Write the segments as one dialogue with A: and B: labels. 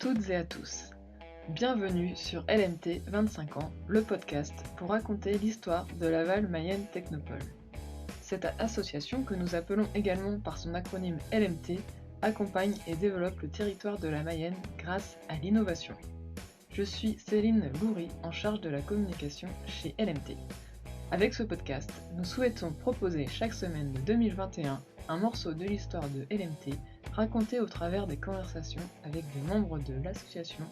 A: toutes et à tous. Bienvenue sur LMT 25 ans, le podcast pour raconter l'histoire de Laval Mayenne Technopole. Cette association, que nous appelons également par son acronyme LMT, accompagne et développe le territoire de la Mayenne grâce à l'innovation. Je suis Céline Goury, en charge de la communication chez LMT. Avec ce podcast, nous souhaitons proposer chaque semaine de 2021 un morceau de l'histoire de LMT raconté au travers des conversations avec des membres de l'association,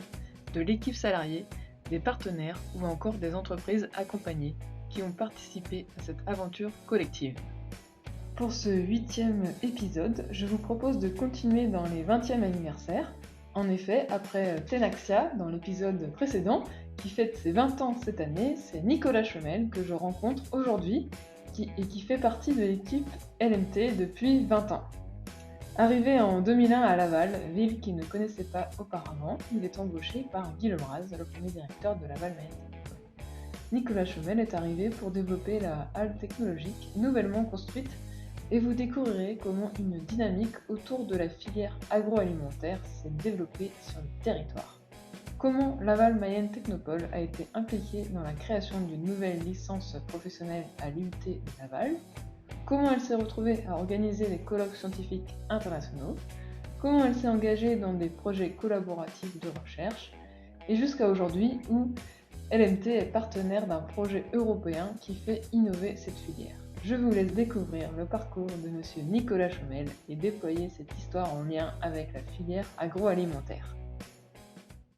A: de l'équipe salariée, des partenaires ou encore des entreprises accompagnées qui ont participé à cette aventure collective. Pour ce 8e épisode, je vous propose de continuer dans les 20e anniversaires. En effet, après Tenaxia, dans l'épisode précédent, qui fête ses 20 ans cette année, c'est Nicolas Chomel que je rencontre aujourd'hui et qui fait partie de l'équipe LMT depuis 20 ans. Arrivé en 2001 à Laval, ville qu'il ne connaissait pas auparavant, il est embauché par Guy Lebras, le premier directeur de Laval Mayenne Technopole. Nicolas Chomel est arrivé pour développer la halle technologique nouvellement construite et vous découvrirez comment une dynamique autour de la filière agroalimentaire s'est développée sur le territoire. Comment Laval Mayenne Technopole a été impliquée dans la création d'une nouvelle licence professionnelle à l'UT de Laval, comment elle s'est retrouvée à organiser des colloques scientifiques internationaux, comment elle s'est engagée dans des projets collaboratifs de recherche, et jusqu'à aujourd'hui où LMT est partenaire d'un projet européen qui fait innover cette filière. Je vous laisse découvrir le parcours de M. Nicolas Chomel et déployer cette histoire en lien avec la filière agroalimentaire.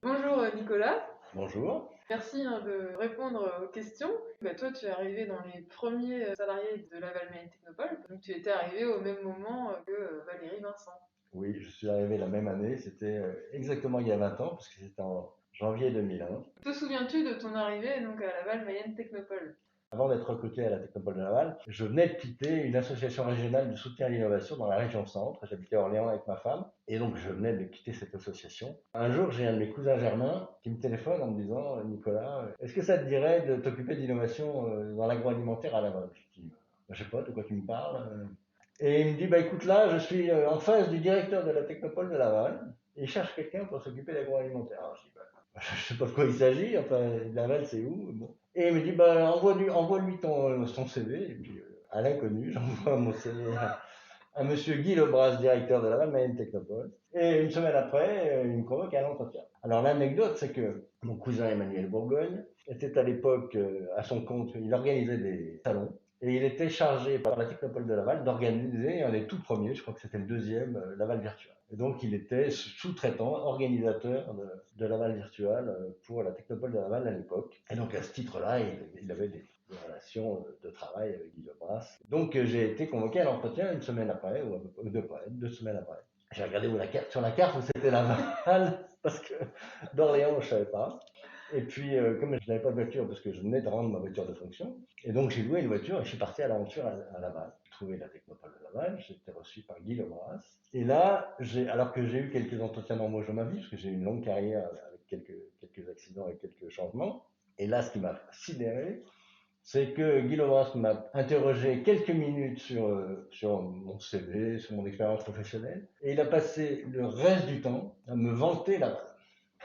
A: Bonjour Nicolas.
B: Bonjour.
A: Merci de répondre aux questions. Toi, tu es arrivé dans les premiers salariés de Laval Mayenne Technopole, donc tu étais arrivé au même moment que Valérie Vincent.
B: Oui, je suis arrivé la même année, c'était exactement il y a 20 ans, parce que c'était en janvier 2001.
A: Te souviens-tu de ton arrivée donc, à Laval Mayenne Technopole ?
B: Avant d'être recruté à la Technopole de Laval, je venais de quitter une association régionale de soutien à l'innovation dans la région centre. J'habitais à Orléans avec ma femme, et donc je venais de quitter cette association. Un jour, j'ai un de mes cousins germains qui me téléphone en me disant « Nicolas, est-ce que ça te dirait de t'occuper d'innovation dans l'agroalimentaire à Laval ?» Je dis « Je sais pas, de quoi tu me parles ?» Et il me dit, écoute, là, je suis en face du directeur de la Technopole de Laval, et il cherche quelqu'un pour s'occuper d'agroalimentaire. Alors je dis, je sais pas de quoi il s'agit, enfin, Laval, c'est où? Bon. Et il me dit, envoie-lui son CV, et puis, à l'inconnu, j'envoie mon CV à monsieur Guy Lebras, directeur de Laval Mayenne Technopole. Et une semaine après, il me convoque à l'entretien. Alors l'anecdote, c'est que mon cousin Emmanuel Bourgogne était à l'époque à son compte, il organisait des salons. Et il était chargé par la Technopole de Laval d'organiser un des tout premiers, je crois que c'était le deuxième, Laval Virtual. Et donc il était sous-traitant, organisateur de Laval Virtual pour la Technopole de Laval à l'époque. Et donc à ce titre-là, il avait des relations de travail avec Guy Lebras. Donc j'ai été convoqué à l'entretien une semaine après, ou deux semaines après. J'ai regardé sur la carte où c'était Laval, parce que d'Orléans, je savais pas. Et puis, comme je n'avais pas de voiture, parce que je venais de rendre ma voiture de fonction, et donc j'ai loué une voiture et je suis parti à l'aventure à Laval. J'ai trouvé la Technopole de Laval, j'ai été reçu par Guy Lebras. Et là, alors que j'ai eu quelques entretiens d'embauche dans ma vie, parce que j'ai eu une longue carrière avec quelques accidents et quelques changements, et là, ce qui m'a sidéré, c'est que Guy Lebras m'a interrogé quelques minutes sur mon CV, sur mon expérience professionnelle, et il a passé le reste du temps à me vanter Laval.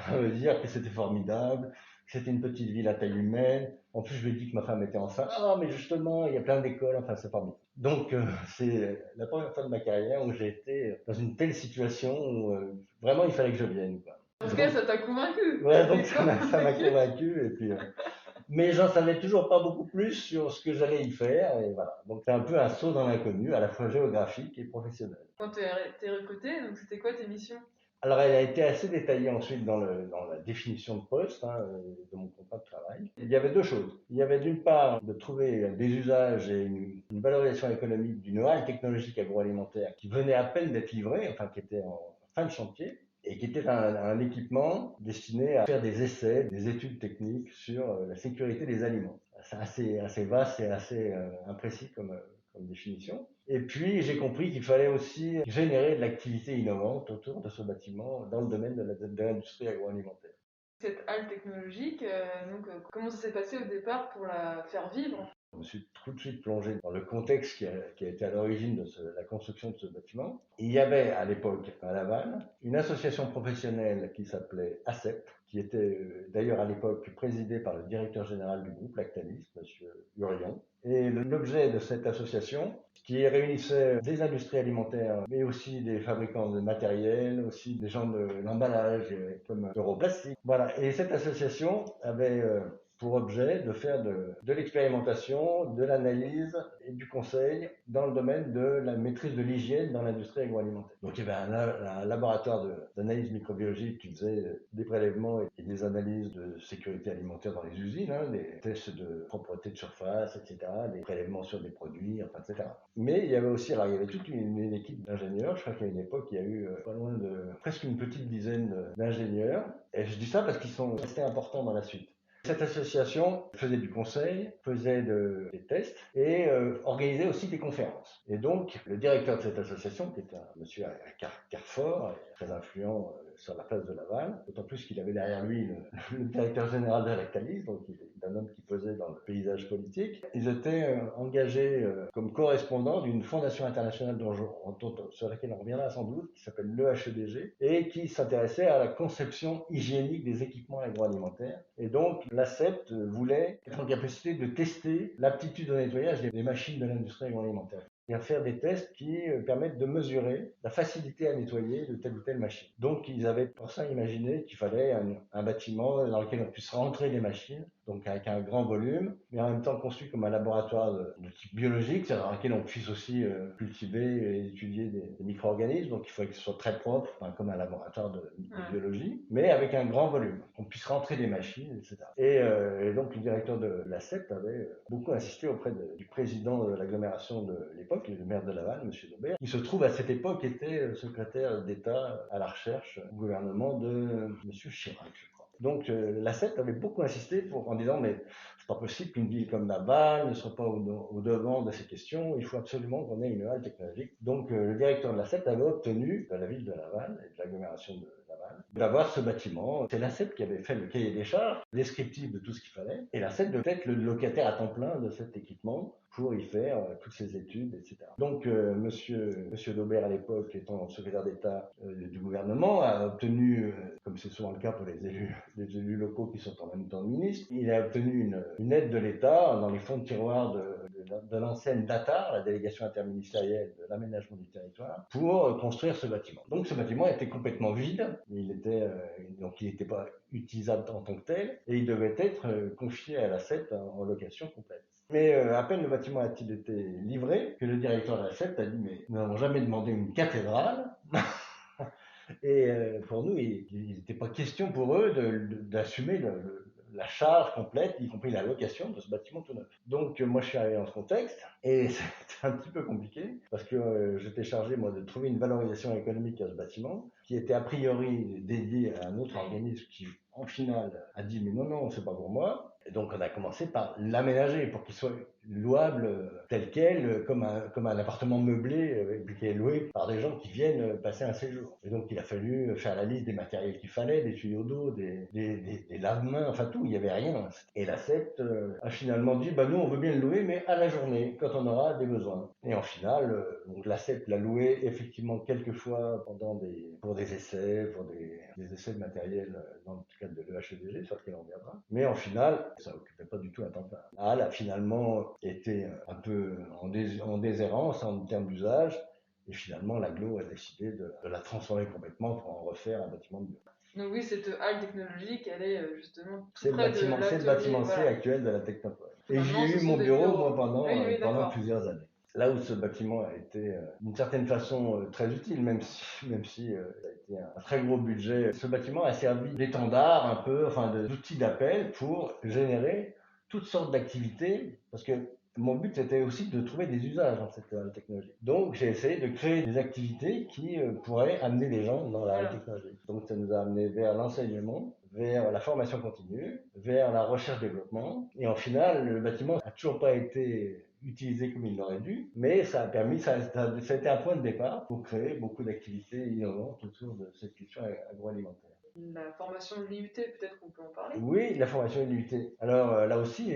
B: Ça veut dire que c'était formidable, que c'était une petite ville à taille humaine. En plus, je lui ai dit que ma femme était enceinte. Ah, mais justement, il y a plein d'écoles, enfin, c'est formidable. Donc, c'est la première fois de ma carrière où j'ai été dans une telle situation où vraiment il fallait que je vienne, quoi.
A: En tout cas, ça t'a convaincu.
B: Ouais, donc ça m'a convaincu. Et puis, mais j'en savais toujours pas beaucoup plus sur ce que j'allais y faire. Et voilà. Donc, c'est un peu un saut dans l'inconnu, à la fois géographique et professionnel.
A: Quand tu es recruté, donc c'était quoi tes missions ?
B: Alors, elle a été assez détaillée ensuite dans la définition de poste de mon contrat de travail. Il y avait deux choses. Il y avait d'une part de trouver des usages et une valorisation économique d'une halle technologique agroalimentaire qui venait à peine d'être livrée, enfin qui était en fin de chantier, et qui était un équipement destiné à faire des essais, des études techniques sur la sécurité des aliments. C'est assez vaste et assez imprécis comme définition. Et puis, j'ai compris qu'il fallait aussi générer de l'activité innovante autour de ce bâtiment dans le domaine de l'industrie agroalimentaire.
A: Cette halle technologique, comment ça s'est passé au départ pour la faire vivre ?
B: Je me suis tout de suite plongé dans le contexte qui a été à l'origine de la construction de ce bâtiment. Il y avait à l'époque à Laval une association professionnelle qui s'appelait ACEP, qui était d'ailleurs à l'époque présidée par le directeur général du groupe Lactalis, M. Hurion. Et l'objet de cette association, qui réunissait des industries alimentaires, mais aussi des fabricants de matériel, aussi des gens de l'emballage, comme Europlastique. Voilà. Et cette association avait pour objet de faire de l'expérimentation, de l'analyse et du conseil dans le domaine de la maîtrise de l'hygiène dans l'industrie agroalimentaire. Donc il y avait un laboratoire d'analyse microbiologique qui faisait des prélèvements et des analyses de sécurité alimentaire dans les usines, des tests de propreté de surface, etc., des prélèvements sur des produits, enfin, etc. Mais il y avait aussi, alors il y avait toute une équipe d'ingénieurs. Je crois qu'à une époque, il y a eu pas loin de presque une petite dizaine d'ingénieurs. Et je dis ça parce qu'ils sont restés importants dans la suite. Cette association faisait du conseil, faisait des tests et organisait aussi des conférences. Et donc, le directeur de cette association, qui était un monsieur à Carrefour, très influent sur la place de Laval, d'autant plus qu'il avait derrière lui le directeur général de Lactalis, donc il est un homme qui pesait dans le paysage politique. Ils étaient engagés comme correspondants d'une fondation internationale sur laquelle on reviendra sans doute, qui s'appelle l'EHEDG, et qui s'intéressait à la conception hygiénique des équipements agroalimentaires. Et donc, l'ACEP voulait être en capacité de tester l'aptitude au nettoyage des machines de l'industrie agroalimentaire et à faire des tests qui permettent de mesurer la facilité à nettoyer de telle ou telle machine. Donc, ils avaient pour ça imaginé qu'il fallait un bâtiment dans lequel on puisse rentrer les machines, donc avec un grand volume, mais en même temps conçu comme un laboratoire de type biologique, c'est-à-dire dans lequel on puisse aussi cultiver et étudier des micro-organismes, donc il faut que ce soit très propre, comme un laboratoire de biologie, mais avec un grand volume, qu'on puisse rentrer des machines, etc. Et donc le directeur de la CEP avait beaucoup insisté auprès du président de l'agglomération de l'époque, le maire de Laval, M. Daubert, qui se trouve à cette époque était secrétaire d'État à la recherche au gouvernement de M. Chirac, je crois. Donc la CEP avait beaucoup insisté en disant mais c'est pas possible qu'une ville comme Laval ne soit pas au devant de ces questions, il faut absolument qu'on ait une halle technologique. Donc le directeur de la CEP avait obtenu de la ville de Laval et de l'agglomération de Laval d'avoir ce bâtiment. C'est la CEP qui avait fait le cahier des charges, descriptif de tout ce qu'il fallait, et la CEP devait être le locataire à temps plein de cet équipement pour y faire toutes ces études, etc. Donc, monsieur Daubert, à l'époque, étant secrétaire d'État du gouvernement, a obtenu, comme c'est souvent le cas pour les élus locaux qui sont en même temps ministres, il a obtenu une aide de l'État dans les fonds de tiroir de l'ancienne DATAR, la délégation interministérielle de l'aménagement du territoire, pour construire ce bâtiment. Donc, ce bâtiment était complètement vide, donc il n'était pas utilisable en tant que tel, et il devait être confié à la CEP en location complète. Mais à peine le bâtiment a-t-il été livré que le directeur de la CEP a dit mais nous n'avons jamais demandé une cathédrale. Et pour nous, il n'était pas question pour eux d'assumer la charge complète, y compris la location de ce bâtiment tout neuf. Donc moi je suis arrivé dans ce contexte et c'était un petit peu compliqué parce que j'étais chargé moi de trouver une valorisation économique à ce bâtiment qui était a priori dédié à un autre organisme qui en final a dit mais non c'est pas pour moi. Et donc on a commencé par l'aménager pour qu'il soit louable tel quel, comme un appartement meublé qui est loué par des gens qui viennent passer un séjour. Et donc il a fallu faire la liste des matériels qu'il fallait, des tuyaux d'eau, des lave-mains, enfin tout, il n'y avait rien. Et la CEP a finalement dit nous on veut bien le louer mais à la journée quand on aura des besoins. Et en final, donc la CEP l'a loué effectivement quelques fois pour des essais, pour des essais de matériel dans le cadre de l'EHEDG sur lequel on reviendra. Mais en final, ça occupait pas du tout un temps plein. La halle a finalement été un peu en déshérence en termes d'usage, et finalement l'aglo a décidé de la transformer complètement pour en refaire un bâtiment de bureau.
A: Donc oui, cette halle technologique, elle est justement tout
B: c'est
A: près de
B: c'est le bâtiment C
A: voilà.
B: actuel de la Technopole. Et
A: Maintenant,
B: j'y ai
A: ce
B: eu
A: sont
B: mon
A: des
B: bureau
A: bureaux.
B: moi
A: Oui,
B: pendant
A: d'accord.
B: plusieurs années. Là où ce bâtiment a été d'une certaine façon très utile, même si ça a été un très gros budget. Ce bâtiment a servi d'étendard un peu, d'outil d'appel pour générer toutes sortes d'activités, parce que mon but c'était aussi de trouver des usages dans cette technologie. Donc j'ai essayé de créer des activités qui pourraient amener les gens dans la technologie. Donc ça nous a amené vers l'enseignement, vers la formation continue, vers la recherche-développement. Et en final, le bâtiment n'a toujours pas été utilisé comme il l'aurait dû, mais ça a été un point de départ pour créer beaucoup d'activités innovantes autour de cette question agroalimentaire.
A: La formation de l'IUT, peut-être qu'on peut en parler.
B: Oui, la formation est limitée. Alors là aussi,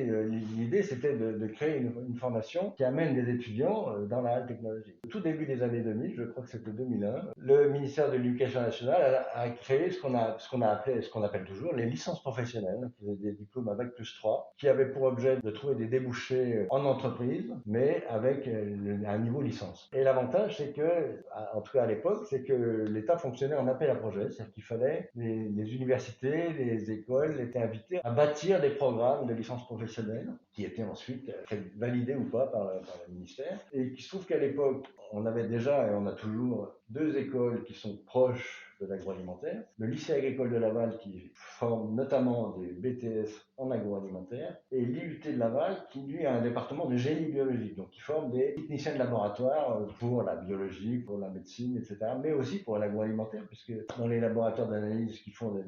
B: l'idée c'était de créer une formation qui amène des étudiants dans la haute technologie. Au tout début des années 2000, je crois que c'était 2001, le ministère de l'Éducation nationale a créé ce qu'on a appelé, ce qu'on appelle toujours les licences professionnelles, qui étaient des diplômes à Bac+3, qui avaient pour objet de trouver des débouchés en entreprise, mais avec un niveau licence. Et l'avantage, c'est que, en tout cas à l'époque, c'est que l'État fonctionnait en appel à projet, c'est-à-dire qu'il fallait les universités, les écoles étaient invitées à bâtir des programmes de licence professionnelle qui étaient ensuite validés ou pas par le ministère. Et il se trouve qu'à l'époque, on avait déjà et on a toujours deux écoles qui sont proches de l'agroalimentaire. Le lycée agricole de Laval qui forme notamment des BTS en agroalimentaire et l'IUT de Laval qui lui a un département de génie biologique, donc qui forme des techniciens de laboratoire pour la biologie, pour la médecine, etc., mais aussi pour l'agroalimentaire, puisque dans les laboratoires d'analyse qui font de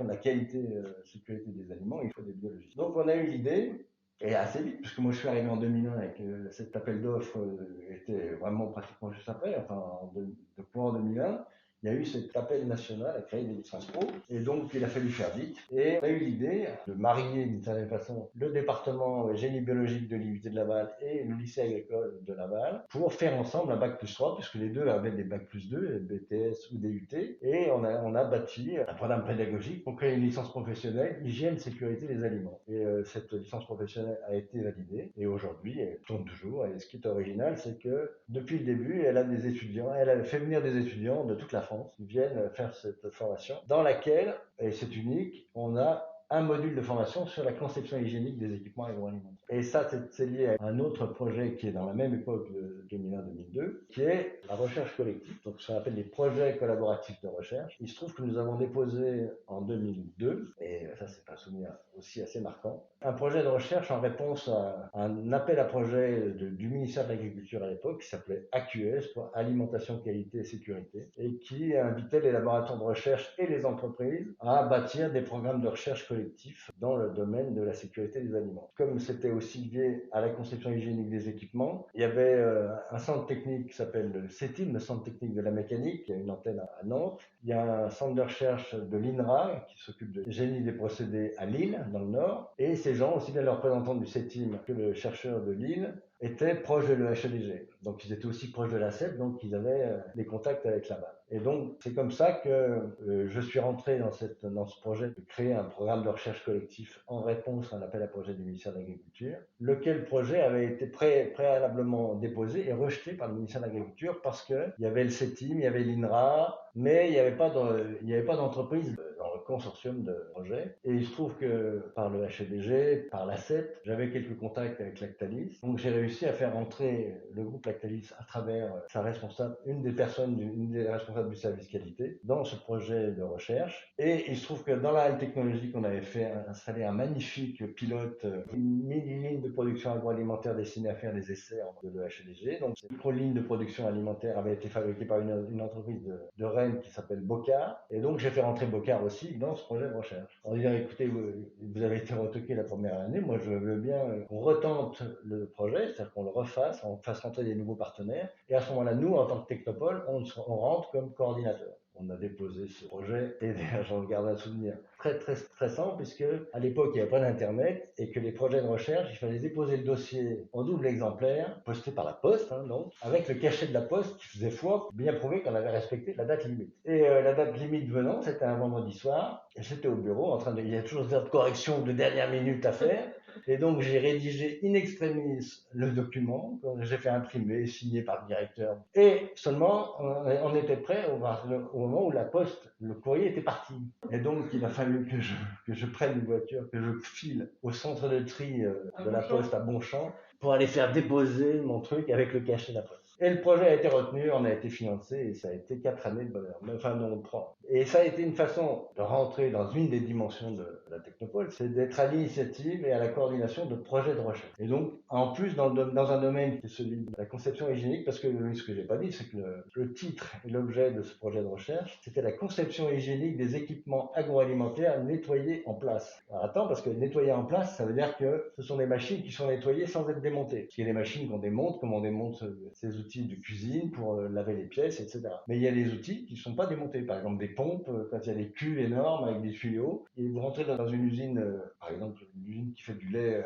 B: la qualité, sécurité des aliments, il faut des biologistes. Donc on a eu l'idée, et assez vite, puisque moi je suis arrivé en 2001 et que cet appel d'offres était vraiment pratiquement juste après, enfin de quoi en 2001, il y a eu cet appel national à créer des licences pro, et donc il a fallu faire vite. Et on a eu l'idée de marier d'une certaine façon le département génie biologique de l'IUT de Laval et le lycée agricole de Laval pour faire ensemble un bac+3, puisque les deux avaient des bac+2, BTS ou DUT, et on a bâti un programme pédagogique pour créer une licence professionnelle hygiène sécurité des aliments. Et cette licence professionnelle a été validée, et aujourd'hui elle tourne toujours. Et ce qui est original, c'est que depuis le début, elle a fait venir des étudiants de toute la France qui viennent faire cette formation, dans laquelle, et c'est unique, on a un module de formation sur la conception hygiénique des équipements agroalimentaires. Et ça, c'est lié à un autre projet qui est dans la même époque de 2001-2002, qui est la recherche collective, donc ce qu'on appelle les projets collaboratifs de recherche. Il se trouve que nous avons déposé en 2002, et ça c'est un souvenir aussi assez marquant, un projet de recherche en réponse à un appel à projet du ministère de l'Agriculture à l'époque, qui s'appelait AQS, pour Alimentation, Qualité et Sécurité, et qui invitait les laboratoires de recherche et les entreprises à bâtir des programmes de recherche collectifs dans le domaine de la sécurité des aliments. Comme c'était aussi lié à la conception hygiénique des équipements, il y avait un centre technique qui s'appelle le CETIM, le centre technique de la mécanique, qui a une antenne à Nantes. Il y a un centre de recherche de l'INRA qui s'occupe de génie des procédés à Lille, dans le Nord. Et ces gens, aussi bien le représentant du CETIM que le chercheur de Lille, étaient proches de l'EHEDG. Donc ils étaient aussi proches de la CEP, donc ils avaient des contacts avec Laval. Et donc c'est comme ça que je suis rentré dans ce projet de créer un programme de recherche collectif en réponse à un appel à projet du ministère de l'Agriculture, lequel projet avait été préalablement déposé et rejeté par le ministère de l'Agriculture parce qu'il y avait le CETIM, il y avait l'INRA, mais il n'y avait pas d'entreprise dans le consortium de projet. Et il se trouve que par le HEDG, par la CEP, j'avais quelques contacts avec Lactalis. Donc j'ai réussi à faire entrer le groupe Lactalis à travers sa responsable, une des responsables du service qualité, dans ce projet de recherche. Et il se trouve que dans la halle technologique, on avait fait installer un magnifique pilote, une mini-ligne de production agroalimentaire destinée à faire des essais de l'EHEDG. Donc cette micro-ligne de production alimentaire avait été fabriquée par une entreprise de Rennes qui s'appelle Bocard. Et donc j'ai fait rentrer Bocard aussi dans ce projet de recherche. En disant, écoutez, vous avez été retoqué la première année, moi je veux bien qu'on retente le projet, c'est-à-dire qu'on le refasse, on fasse rentrer des nouveaux partenaires. Et à ce moment-là, nous, en tant que Technopole, on rentre comme coordinateur. On a déposé ce projet et j'en garde un souvenir très très stressant puisque à l'époque il n'y avait pas d'internet et que les projets de recherche, il fallait déposer le dossier en double exemplaire, posté par la poste, donc avec le cachet de la poste qui faisait foi pour bien prouver qu'on avait respecté la date limite. Et la date limite venant, c'était un vendredi soir et j'étais au bureau il y a toujours des heures de correction de dernière minute à faire. Et donc, j'ai rédigé in extremis le document, que j'ai fait imprimer, signé par le directeur. Et seulement, on était prêt au moment où la poste, le courrier était parti. Et donc, il a fallu que je prenne une voiture, que je file au centre de tri de la poste à Bonchamp pour aller faire déposer mon truc avec le cachet de la poste. Et le projet a été retenu, on a été financé et ça a été 4 années de bonheur. Enfin, non, 3. Et ça a été une façon de rentrer dans une des dimensions de la Technopole, c'est d'être à l'initiative et à la coordination de projets de recherche. Et donc, en plus, dans un domaine qui est celui de la conception hygiénique, parce que ce que j'ai pas dit, c'est que le titre et l'objet de ce projet de recherche, c'était la conception hygiénique des équipements agroalimentaires nettoyés en place. Alors attends, parce que nettoyer en place, ça veut dire que ce sont des machines qui sont nettoyées sans être démontées. Parce qu'il y a des machines qu'on démonte, comme on démonte ces outils outils de cuisine pour laver les pièces, etc. Mais il y a des outils qui ne sont pas démontés. Par exemple, des pompes, quand il y a des cuves énormes avec des tuyaux, et vous rentrez dans une usine, par exemple, une usine qui fait du lait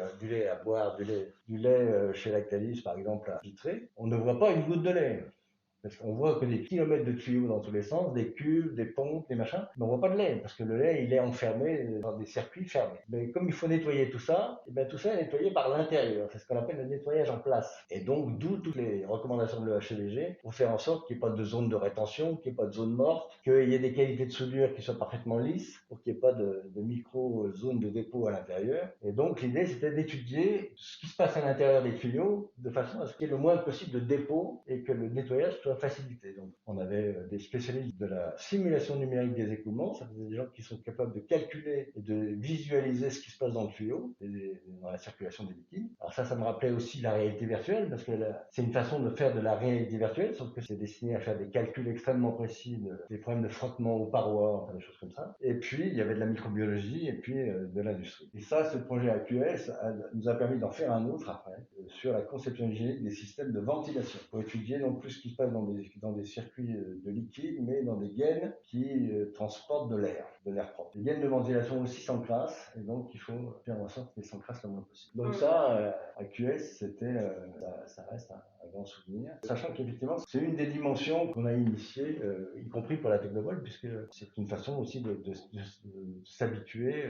B: à boire, du lait chez Lactalis, par exemple, à Vitré, on ne voit pas une goutte de lait. Parce qu'on voit que des kilomètres de tuyaux dans tous les sens, des cuves, des pompes, des machins, mais on voit pas de lait, parce que le lait, il est enfermé dans des circuits fermés. Mais comme il faut nettoyer tout ça, et bien tout ça est nettoyé par l'intérieur. C'est ce qu'on appelle le nettoyage en place. Et donc, d'où toutes les recommandations de l'EHEDG pour faire en sorte qu'il n'y ait pas de zone de rétention, qu'il n'y ait pas de zone morte, qu'il y ait des qualités de soudure qui soient parfaitement lisses, pour qu'il n'y ait pas de micro-zones de dépôt à l'intérieur. Et donc, l'idée, c'était d'étudier ce qui se passe à l'intérieur des tuyaux, de façon à ce qu'il y ait le moins possible de dépôt et que le nettoyage soit facilité. Donc, on avait des spécialistes de la simulation numérique des écoulements, ça faisait des gens qui sont capables de calculer et de visualiser ce qui se passe dans le tuyau, dans la circulation des liquides. Alors ça me rappelait aussi la réalité virtuelle, parce que c'est une façon de faire de la réalité virtuelle, sauf que c'est destiné à faire des calculs extrêmement précis, des problèmes de frottement aux parois, enfin des choses comme ça. Et puis, il y avait de la microbiologie et puis de l'industrie. Et ça, ce projet AQS nous a permis d'en faire un autre après, sur la conception hygiénique des systèmes de ventilation, pour étudier non plus ce qui se passe dans des circuits de liquide, mais dans des gaines qui transportent de l'air propre. Les gaines de ventilation aussi s'encrassent, et donc il faut faire en sorte qu'elles s'encrassent le moins possible. Donc ça, AQS, ça reste un grand souvenir. Sachant qu'effectivement, c'est une des dimensions qu'on a initiées, y compris pour la Technopole, puisque c'est une façon aussi de s'habituer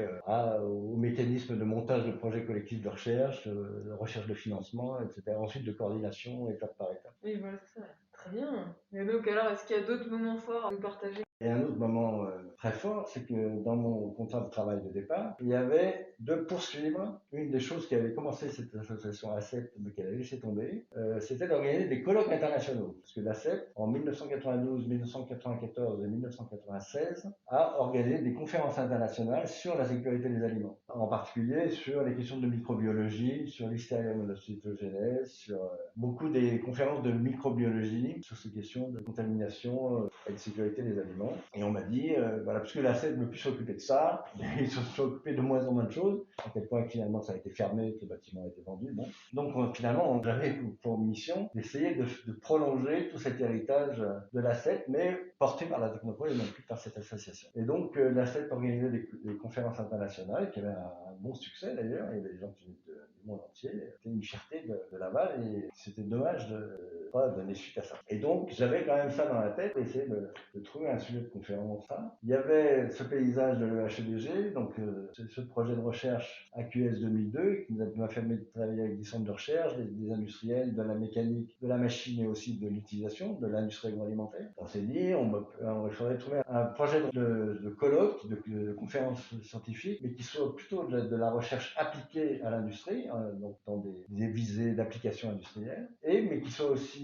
B: au mécanisme de montage de projets collectifs de recherche de financement, etc. Ensuite de coordination, étape par étape.
A: Oui, voilà, c'est ça. Très bien. Et donc, alors, est-ce qu'il y a d'autres moments forts à nous partager?
B: Et un autre moment très fort, c'est que dans mon contrat de travail de départ, il y avait de poursuivre une des choses qui avait commencé cette association ACEP, mais qu'elle a laissé tomber, c'était d'organiser des colloques internationaux. Parce que l'ACEP, en 1992, 1994 et 1996, a organisé des conférences internationales sur la sécurité des aliments. En particulier sur les questions de microbiologie, sur l'hystérium et la cytogenèse, sur beaucoup des conférences de microbiologie, sur ces questions de contamination et de sécurité des aliments. Et on m'a dit, voilà, parce que la SED ne veut plus s'occuper de ça, ils se sont occupés de moins en moins de choses, à tel point que finalement ça a été fermé, que le bâtiment a été vendu. Bon. Donc finalement, on avait pour mission d'essayer de prolonger tout cet héritage de la SED, mais porté par la Technopole et non plus par cette association. Et donc la SED organisait des conférences internationales qui avaient un bon succès d'ailleurs, il y avait des gens qui venaient du monde entier. C'était une fierté de Laval et c'était dommage de pas donner suite à ça. Et donc j'avais quand même ça dans la tête, essayer de trouver un sujet de conférence. Il y avait ce paysage de l'EHEDG, donc ce projet de recherche AQS 2002 qui nous a permis de travailler avec des centres de recherche, des industriels, de la mécanique, de la machine et aussi de l'utilisation, de l'industrie agroalimentaire. On s'est dit, il faudrait trouver un projet de colloque, de conférence scientifique, mais qui soit plutôt de la recherche appliquée à l'industrie, donc dans des visées d'application industrielle, mais qui soit aussi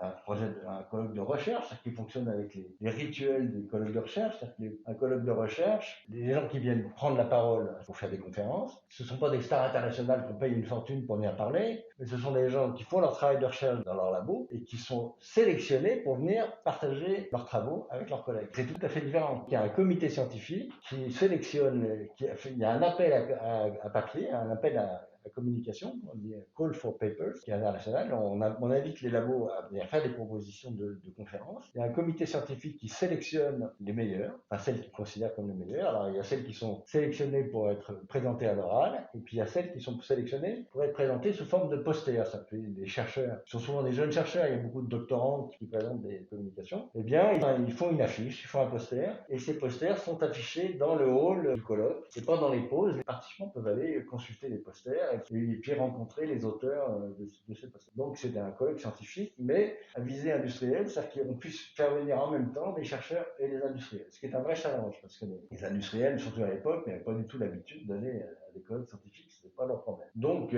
B: un colloque de recherche, c'est-à-dire qui fonctionne avec les rituels des colloques de recherche, c'est-à-dire qu'un colloque de recherche, les gens qui viennent prendre la parole pour faire des conférences, ce ne sont pas des stars internationales qu'on paye une fortune pour venir parler, mais ce sont des gens qui font leur travail de recherche dans leur labo et qui sont sélectionnés pour venir partager leurs travaux avec leurs collègues. C'est tout à fait différent. Il y a un comité scientifique qui sélectionne, il y a un appel à papier, un appel à communication, on dit Call for Papers, qui est international. On invite les labos à venir faire des propositions de conférences. Il y a un comité scientifique qui sélectionne les meilleurs, enfin celles qu'ils considèrent comme les meilleures. Alors il y a celles qui sont sélectionnées pour être présentées à l'oral, et puis il y a celles qui sont sélectionnées pour être présentées sous forme de posters. Ça fait des chercheurs, qui sont souvent des jeunes chercheurs, il y a beaucoup de doctorants qui présentent des communications. Eh bien, ils font une affiche, ils font un poster, et ces posters sont affichés dans le hall du colloque, et pendant les pauses, les participants peuvent aller consulter les posters et puis rencontrer les auteurs de ces posters. Donc c'est un colloque scientifique, mais à visée industrielle, c'est-à-dire qu'on puisse faire venir en même temps les chercheurs et les industriels, ce qui est un vrai challenge, parce que les industriels, surtout à l'époque, n'avaient pas du tout l'habitude d'aller à des colloques scientifiques, c'était pas leur problème. Donc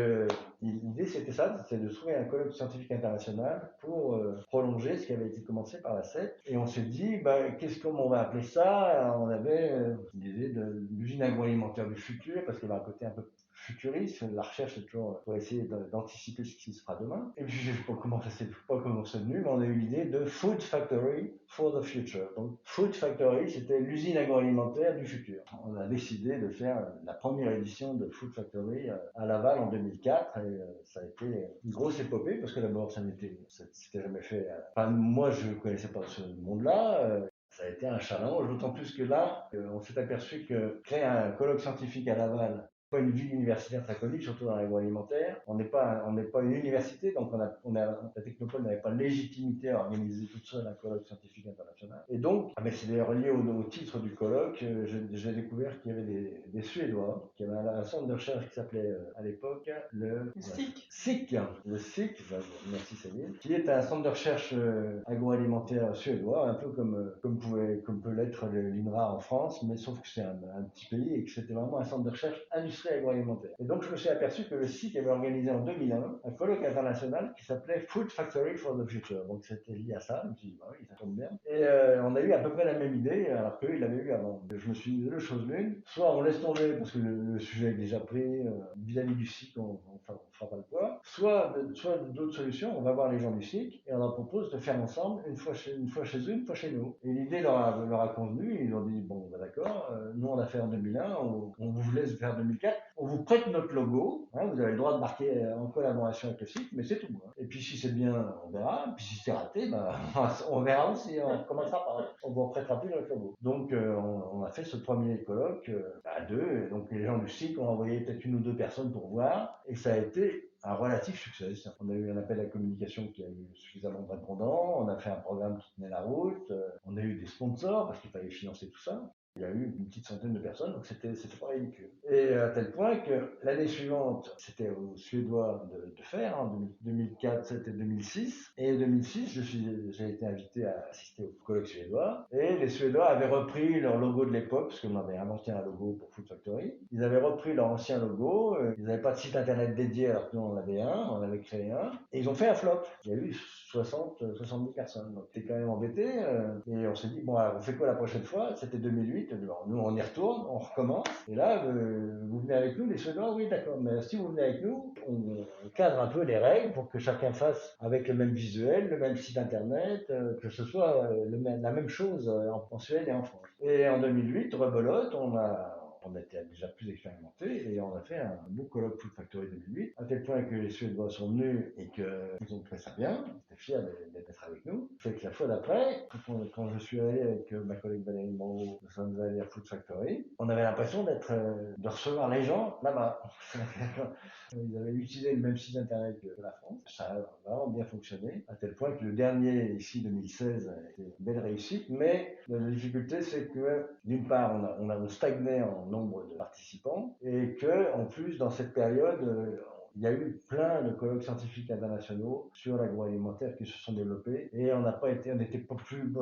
B: l'idée c'était ça, c'était de trouver un colloque scientifique international pour prolonger ce qui avait été commencé par la CEP, et on s'est dit, comment on va appeler ça? Alors, on avait l'idée de l'usine agroalimentaire du futur, parce qu'il y avait un côté un peu futuriste. La recherche est toujours pour essayer d'anticiper ce qui se fera demain. Et puis je ne sais pas comment ça s'est venu, mais on a eu l'idée de Food Factory for the Future. Donc Food Factory, c'était l'usine agroalimentaire du futur. On a décidé de faire la première édition de Food Factory à Laval en 2004 et ça a été une grosse épopée parce que d'abord c'était jamais fait. Enfin, moi je connaissais pas ce monde-là. Ça a été un challenge, d'autant plus que là, on s'est aperçu que créer un colloque scientifique à Laval, pas une ville universitaire très connue, surtout dans l'agroalimentaire. On n'est pas une université, donc la Technopole n'avait pas légitimité à organiser toute seule un colloque scientifique international. Et donc, c'est d'ailleurs lié au titre du colloque, j'ai découvert qu'il y avait des Suédois, qui avaient un centre de recherche qui s'appelait à l'époque le SIC. Le SIC, merci Céline, qui est un centre de recherche agroalimentaire suédois, un peu comme peut l'être l'INRA en France, mais sauf que c'est un petit pays et que c'était vraiment un centre de recherche industrie agroalimentaire. Et donc je me suis aperçu que le SIC avait organisé en 2001 un colloque international qui s'appelait Food Factory for the Future. Donc c'était lié à ça, je me suis dit, bah oui, ça tombe bien. Et on a eu à peu près la même idée, alors qu'eux, ils l'avaient eu avant. Je me suis dit deux choses l'une, soit on laisse tomber parce que le sujet est déjà pris, vis-à-vis du SIC, on fera pas le poids, soit d'autres solutions, on va voir les gens du SIC et on leur propose de faire ensemble une fois chez eux, une fois chez nous. Et l'idée leur a convenu, ils ont dit, bon, bah, d'accord, nous on l'a fait en 2001, on vous laisse faire 2004, on vous prête notre logo, hein, vous avez le droit de marquer en collaboration avec le SIC, mais c'est tout. Hein. Et puis si c'est bien, on verra, puis si c'est raté, bah, on verra aussi, on commencera par, on vous prêtera plus notre logo. Donc on a fait ce premier colloque à deux, et donc les gens du SIC ont envoyé peut-être une ou deux personnes pour voir, et ça a été un relatif succès. On a eu un appel à la communication qui a eu suffisamment de répondants, on a fait un programme qui tenait la route, on a eu des sponsors parce qu'il fallait financer tout ça. Il y a eu une petite centaine de personnes, donc c'était pas ridicule. Et à tel point que l'année suivante, c'était aux Suédois de faire, en 2004, c'était 2006. Et en 2006, j'ai été invité à assister au colloque suédois. Et les Suédois avaient repris leur logo de l'époque, parce qu'on avait inventé un logo pour Food Factory. Ils avaient repris leur ancien logo. Ils n'avaient pas de site internet dédié, alors que nous on avait on avait créé un. Et ils ont fait un flop. Il y a eu 70 personnes. Donc c'était quand même embêté. Et on s'est dit, bon, alors, on fait quoi la prochaine fois? C'était 2008. Nous, on y retourne, on recommence. Et là, vous venez avec nous, les Suédois? Oui, d'accord. Mais si vous venez avec nous, on cadre un peu les règles pour que chacun fasse avec le même visuel, le même site internet, que ce soit la même chose en Suède et en France. Et en 2008, rebelote, on était déjà plus expérimenté et on a fait un beau colloque Food Factory 2008, à tel point que les Suédois sont venus et qu'ils ont fait ça bien, ils étaient fiers d'être avec nous. Fait que la fois d'après, quand je suis allé avec ma collègue Valérie Moreau, nous sommes allés à Food Factory, on avait l'impression de recevoir les gens là-bas. Ils avaient utilisé le même site internet que la France. Ça a vraiment bien fonctionné, à tel point que le dernier, ici 2016, a été une belle réussite, mais la difficulté, c'est que d'une part, on stagnait en nombre de participants et que, en plus, dans cette période, il y a eu plein de colloques scientifiques internationaux sur l'agroalimentaire qui se sont développés et on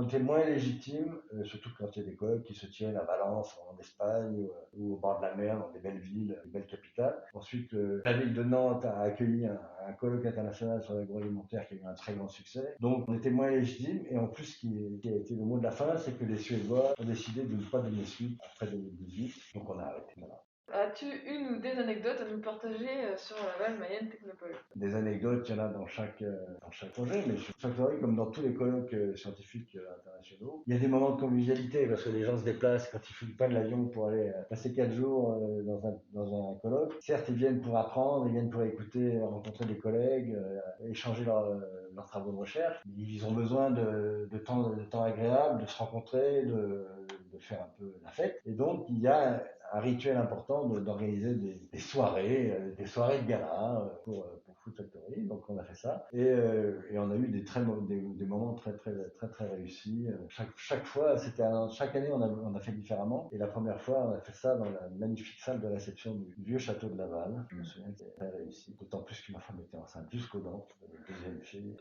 B: était moins légitime, surtout quand il y a des colloques qui se tiennent à Valence, en Espagne, ou au bord de la mer, dans des belles villes, des belles capitales. Ensuite, la ville de Nantes a accueilli un colloque international sur l'agroalimentaire qui a eu un très grand succès. Donc, on était moins légitime et en plus, ce qui a été le mot de la fin, c'est que les Suédois ont décidé de ne pas donner suite après 2018. Donc, on a arrêté. Voilà.
A: As-tu une ou des anecdotes à nous partager sur Laval Mayenne Technopole?
B: Des anecdotes, il y en a dans chaque projet, mais sur Factory, comme dans tous les colloques scientifiques internationaux, il y a des moments de convivialité parce que les gens se déplacent quand ils ne pas de l'avion pour aller passer 4 jours dans un colloque. Certes, ils viennent pour apprendre, ils viennent pour écouter, rencontrer des collègues, échanger leurs travaux de recherche. Ils ont besoin de temps agréable, de se rencontrer, de faire un peu la fête. Et donc, il y a un rituel important d'organiser des soirées de gala pour Food Factory. Donc on a fait ça et on a eu des moments très réussis. Chaque fois, chaque année on a fait différemment. Et la première fois, on a fait ça dans la magnifique salle de réception du vieux château de Laval. Je me souviens que c'était très réussi. D'autant plus que ma femme était enceinte jusqu'aux dents, deuxième fille.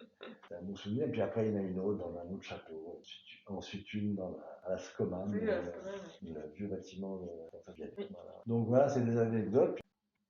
B: C'est un bon souvenir. Et puis après, il y en a une autre dans un autre château. Ensuite une à la Scoman, le vieux bâtiment de voilà. Donc voilà, c'est des anecdotes.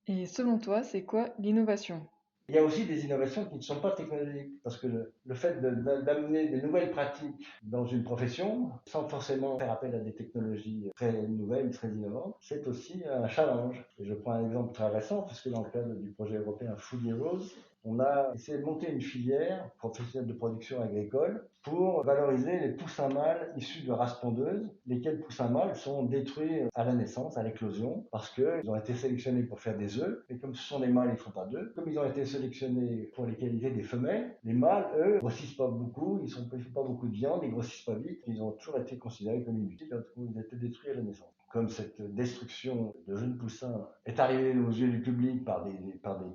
A: Et selon toi, c'est quoi l'innovation?
B: Il y a aussi des innovations qui ne sont pas technologiques, parce que le fait d'amener des nouvelles pratiques dans une profession, sans forcément faire appel à des technologies très nouvelles, très innovantes, c'est aussi un challenge. Et je prends un exemple très récent, puisque dans le cadre du projet européen Food Heroes, on a essayé de monter une filière professionnelle de production agricole pour valoriser les poussins mâles issus de races pondeuses, lesquels poussins mâles sont détruits à la naissance, à l'éclosion, parce qu'ils ont été sélectionnés pour faire des œufs, et comme ce sont des mâles, ils ne font pas d'œufs. Comme ils ont été sélectionnés pour les qualités des femelles, les mâles, eux, grossissent pas beaucoup, ils ne font pas beaucoup de viande, ils grossissent pas vite, ils ont toujours été considérés comme inutiles, donc ils ont été détruits à la naissance. Comme cette destruction de jeunes poussins est arrivée aux yeux du public par des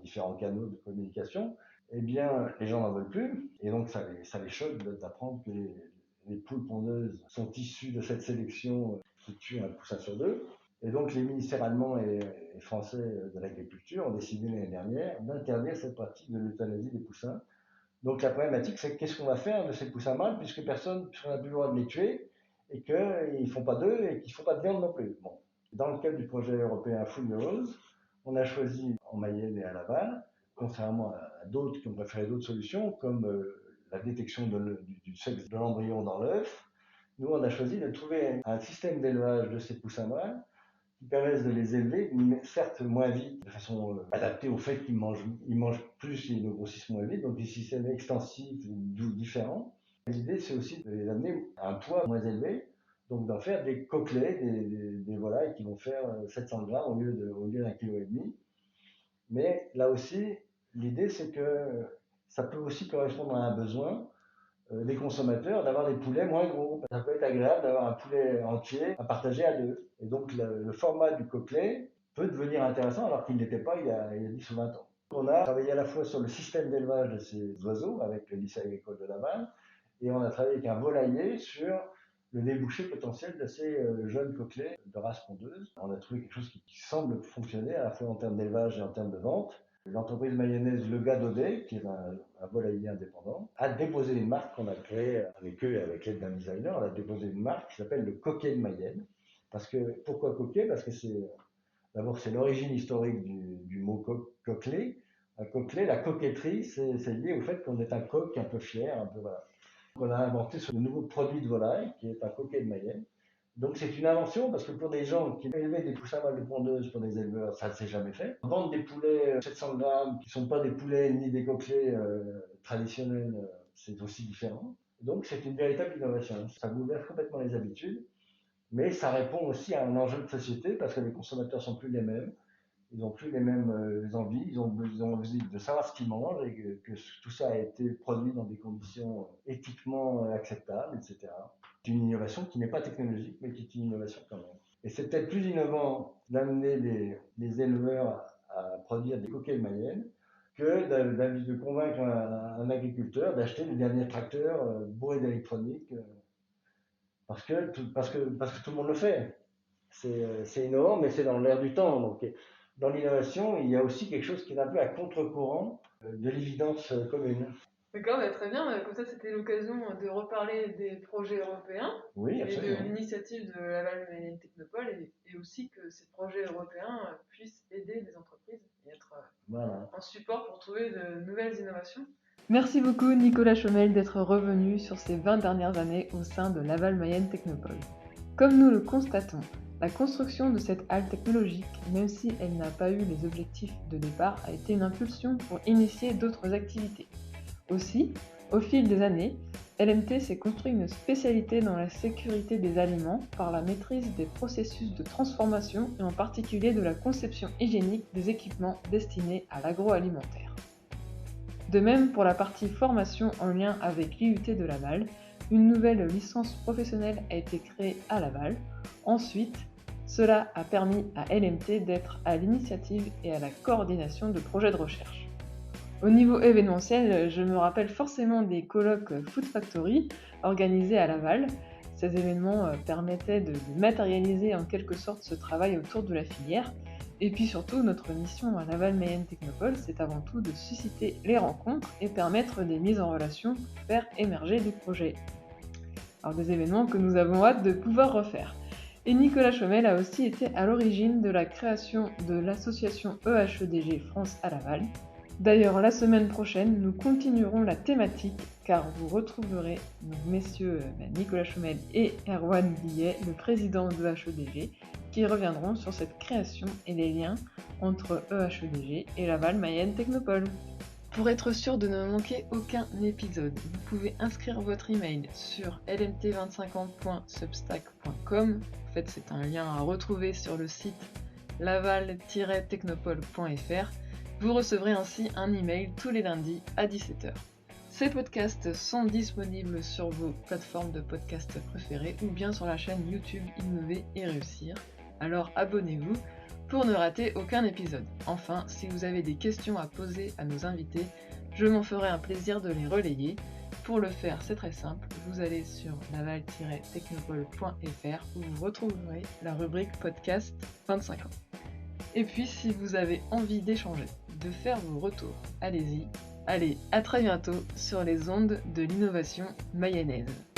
B: différents canaux de communication, eh bien, les gens n'en veulent plus. Et donc, ça les choque d'apprendre que les poules pondeuses sont issues de cette sélection qui tue un poussin sur deux. Et donc, les ministères allemands et français de l'agriculture ont décidé l'année dernière d'interdire cette pratique de l'euthanasie des poussins. Donc, la problématique, c'est qu'est-ce qu'on va faire de ces poussins mâles, puisque personne n'a plus le droit de les tuer, et qu'ils ne font pas d'œufs et qu'ils ne font pas de viande non plus. Bon. Dans le cadre du projet européen Food Heroes, on a choisi en Mayenne et à Laval, contrairement à d'autres qui ont préféré d'autres solutions, comme la détection du sexe de l'embryon dans l'œuf. Nous, on a choisi de trouver un système d'élevage de ces poussins mâles qui permettent de les élever, mais certes moins vite, de façon adaptée au fait qu'ils mangent plus et ils grossissent moins vite, donc des systèmes extensifs différents. L'idée, c'est aussi de les amener à un poids moins élevé, donc d'en faire des coquelets, des volailles qui vont faire 700 grammes au lieu d'un kilo et demi. Mais là aussi, l'idée, c'est que ça peut aussi correspondre à un besoin des consommateurs d'avoir des poulets moins gros. Ça peut être agréable d'avoir un poulet entier à partager à deux. Et donc le format du coquelet peut devenir intéressant alors qu'il n'était pas il y a 10 ou 20 ans. On a travaillé à la fois sur le système d'élevage de ces oiseaux avec le lycée agricole de Laval et on a travaillé avec un volailler sur le débouché potentiel de ces jeunes coquelets de race pondeuse. On a trouvé quelque chose qui semble fonctionner à la fois en termes d'élevage et en termes de vente. L'entreprise mayonnaise Le Gadaudet, qui est un volailler indépendant, a déposé une marque qu'on a créée avec eux et avec l'aide d'un designer. On a déposé une marque qui s'appelle le Coquet de Mayenne. Pourquoi coquet? Parce que d'abord, c'est l'origine historique du mot coquelet. Un coquelet, la coquetterie, c'est lié au fait qu'on est un coq un peu fier, un peu voilà. On a inventé ce nouveau produit de volaille qui est un coquet de Mayenne. Donc c'est une invention parce que pour des gens qui élevaient des poussins mâles de pondeuses pour des éleveurs, ça ne s'est jamais fait. Vendre des poulets 700 grammes qui ne sont pas des poulets ni des coquelets traditionnels, c'est aussi différent. Donc c'est une véritable innovation. Ça bouleverse complètement les habitudes, mais ça répond aussi à un enjeu de société parce que les consommateurs ne sont plus les mêmes. Ils n'ont plus les mêmes envies, ils ont envie de savoir ce qu'ils mangent et que tout ça a été produit dans des conditions éthiquement acceptables, etc. C'est une innovation qui n'est pas technologique, mais qui est une innovation quand même. Et c'est peut-être plus innovant d'amener des éleveurs à produire des coquets de Mayenne que de convaincre un agriculteur d'acheter le dernier tracteur bourré d'électronique parce que tout le monde le fait. C'est innovant, mais c'est dans l'air du temps. Donc, dans l'innovation, il y a aussi quelque chose qui est un peu à contre-courant de l'évidence commune.
A: D'accord, très bien. Comme ça, c'était l'occasion de reparler des projets européens
B: Oui,
A: et
B: absolument.
A: de l'initiative de Laval Mayenne Technopole et aussi que ces projets européens puissent aider les entreprises et être un support pour trouver de nouvelles innovations. Merci beaucoup Nicolas Chomel d'être revenu sur ces 20 dernières années au sein de Laval Mayenne Technopole. Comme nous le constatons, la construction de cette halle technologique, même si elle n'a pas eu les objectifs de départ, a été une impulsion pour initier d'autres activités. Aussi, au fil des années, LMT s'est construit une spécialité dans la sécurité des aliments par la maîtrise des processus de transformation et en particulier de la conception hygiénique des équipements destinés à l'agroalimentaire. De même pour la partie formation en lien avec l'IUT de Laval, une nouvelle licence professionnelle a été créée à Laval. Ensuite, cela a permis à LMT d'être à l'initiative et à la coordination de projets de recherche. Au niveau événementiel, je me rappelle forcément des colloques Food Factory organisés à Laval. Ces événements permettaient de matérialiser en quelque sorte ce travail autour de la filière. Et puis surtout, notre mission à Laval Mayenne Technopole, c'est avant tout de susciter les rencontres et permettre des mises en relation pour faire émerger des projets. Alors des événements que nous avons hâte de pouvoir refaire. Et Nicolas Chomel a aussi été à l'origine de la création de l'association EHEDG France à Laval. D'ailleurs, la semaine prochaine, nous continuerons la thématique car vous retrouverez messieurs Nicolas Chomel et Erwan Billet, le président de HEDG, qui reviendront sur cette création et les liens entre EHEDG et Laval Mayenne Technopole. Pour être sûr de ne manquer aucun épisode, vous pouvez inscrire votre email sur lmt2050.substack.com. En fait, c'est un lien à retrouver sur le site laval-technopole.fr. Vous recevrez ainsi un email tous les lundis à 17h. Ces podcasts sont disponibles sur vos plateformes de podcasts préférées ou bien sur la chaîne YouTube Innover et Réussir. Alors abonnez-vous pour ne rater aucun épisode. Enfin, si vous avez des questions à poser à nos invités, je m'en ferai un plaisir de les relayer. Pour le faire, c'est très simple, vous allez sur laval-technopole.fr où vous retrouverez la rubrique podcast 25 ans. Et puis, si vous avez envie d'échanger, de faire vos retours, allez-y. Allez, à très bientôt sur les ondes de l'innovation mayonnaise.